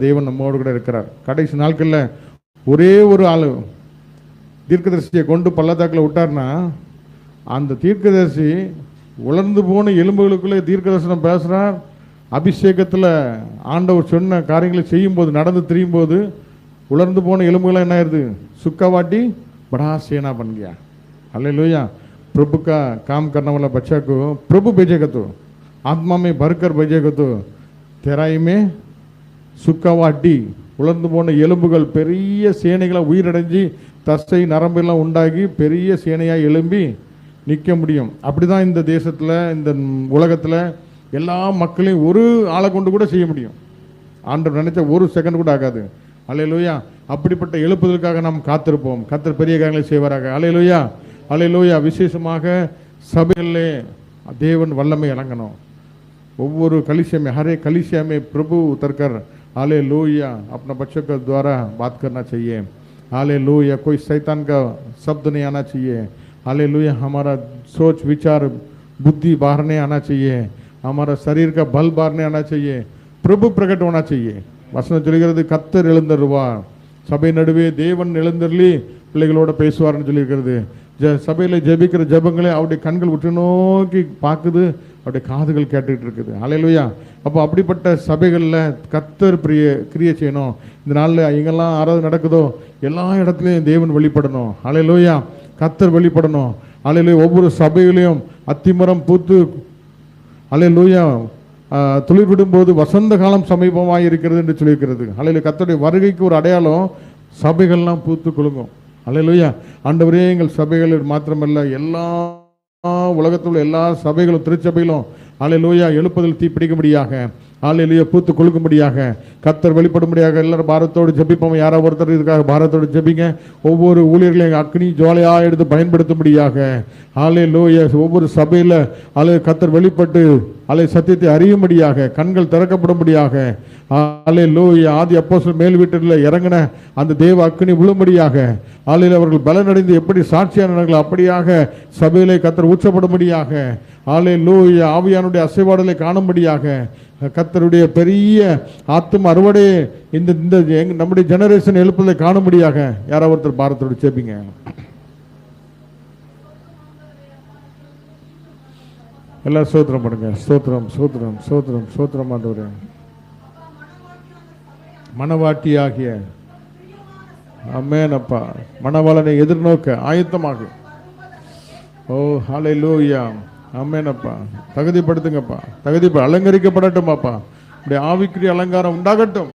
தேவன் நம்மோடு கூட இருக்கிறார். கடைசி நாட்களில் ஒரே ஒரு ஆள் தீர்க்கதரிசியை கொண்டு பள்ளத்தாக்கில் விட்டார்னா அந்த தீர்க்கதரிசி உலர்ந்து போன எலும்புகளுக்குள்ளே தீர்க்கதரிசனம் பேசுகிறார். அபிஷேகத்தில் ஆண்டவர் சொன்ன காரியங்களை செய்யும்போது, நடந்து திரியும் போது உலர்ந்து போன எலும்புகளாம் என்ன ஆயிருது? सुक्कावाटी बड़ा सेना बन गया। हालेलुया। प्रभु का काम करने वाला बच्चा को प्रभु भेजेगा, तो आत्मा में भरकर भेजेगा, तो तेराई में சுக்கவாட்டி உலர்ந்து போன எலும்புகள் பெரிய சேனைகளை உயிரடைஞ்சி தசை நரம்பெல்லாம் உண்டாகி பெரிய சேனையாக எழும்பி நிற்க முடியும். அப்படி தான் இந்த தேசத்தில், இந்த உலகத்தில் எல்லா மக்களையும் ஒரு ஆளை கொண்டு கூட செய்ய முடியும். ஆண்டவர் நினைச்ச ஒரு செகண்ட் கூட ஆகாது. அல்லேலூயா. அப்படிப்பட்ட எழுப்புதலுக்காக நாம் காத்திருப்போம். கர்த்தர் பெரிய காரியங்களை செய்வாராக. அல்லேலூயா, அல்லேலூயா. விசேஷமாக சபையிலே தேவன் வல்லமை இறங்கணும். ஒவ்வொரு कलीसिया में, हर एक कलीसिया में प्रभु उतरकर हालेलुया अपना बच्चों के द्वारा बात करना चाहिए। हालेलुया। कोई शैतान का शब्द नहीं आना चाहिए। हालेलुया। हमारा सोच विचार बुद्धि बाहर नहीं आना चाहिए। हमारा शरीर का बल बाहर नहीं आना चाहिए। प्रभु प्रकट होना चाहिए. வசனம் சொல்கிறது கர்த்தர் எழுந்தருவார், சபை நடுவே தேவன் எழுந்தருளி பிள்ளைகளோட பேசுவார்னு சொல்லியிருக்கிறது. சபையில் ஜெபிக்கிற ஜெபங்களை அவருடைய கண்கள் உற்று நோக்கி பார்க்குது, அவருடைய காதுகள் கேட்டுக்கிட்டு இருக்குது. அல்லேலூயா. அப்போ அப்படிப்பட்ட சபைகளில் கர்த்தர் கிரியை செய்யணும். இந்த நாளில் எங்கெல்லாம் ஆராதனை நடக்குதோ எல்லா இடத்துலையும் தேவன் வெளிப்படணும். அல்லேலூயா. கர்த்தர் வெளிப்படணும். அல்லேலூயா. ஒவ்வொரு சபைகளையும் அத்திமரம் பூத்து அல்லேலூயா துளிர் விடும்போது வசந்த காலம் சமீபமாக இருக்கிறது என்று சொல்லியிருக்கிறது. அல்லேலூயா. கர்த்தருடைய வருகைக்கு ஒரு அடையாளம் சபைகள்லாம் பூத்து குலுங்கும். அல்லேலூயா. ஆண்டவரே, எங்கள் சபைகள் மாத்திரமல்ல, எல்லா உலகத்தில் உள்ள எல்லா சபைகளும் திருச்சபைகளும் அல்லேலூயா எழுப்புதல் தீ பிடிக்கும்படியாக, அல்லேலூயா பூத்து குலுக்கும்படியாக, கர்த்தர் வெளிப்படும்படியாக எல்லாரும் பாரத்தோடு ஜெபிப்போம். யாரோ ஒருத்தர் இதுக்காக பாரத்தோடு ஜெபிங்க. ஒவ்வொரு ஊழியர்களையும் அக்னி ஜுவாலையாக எடுத்து பயன்படுத்தும்படியாக, அல்லேலூயா. ஒவ்வொரு சபையில் கர்த்தர் வெளிப்பட்டு சத்தியத்தை அறியும்படியாக, கண்கள் திறக்கப்படும்படியாக, அல்லேலூயா. ஆதி அப்போஸ்தலர் மேல் வீட்டில் இறங்கின அந்த தேவ அக்னி விழும்படியாக, அல்லேலூயா. அவர்கள் பலனடைந்து எப்படி சாட்சியானார்கள் அப்படியாக சபையிலே கர்த்தர் ஊற்றப்படும்படியாக, அல்லேலூயா. ஆவியானுடைய அசைவாடலை காணும்படியாக, கர்த்தருடைய பெரிய ஆத்தும அறுவடை இந்த நம்முடைய ஜெனரேஷன் எழுப்பதை காணும்படியாக யாராவது ஒருத்தர் பாரத்தோடு ஜெபிங்க. எல்லாம் ஸ்தோத்திரம் பண்ணுங்க. ஸ்தோத்திரம், ஸ்தோத்திரம், ஸ்தோத்திரம், ஸ்தோத்திரம். ஆண்டவரே, மனவாட்டியாகிய ஆமென் அப்பா, மணவாளனை எதிர்நோக்க ஆயத்தமாக. ஓ ஹல்லேலூயா. ஆமென் அப்பா. தகுதிப்படுத்துங்கப்பா, அலங்கரிக்கப்படட்டும் அப்பா. இப்படி ஆவிக்குரிய அலங்காரம் உண்டாகட்டும்.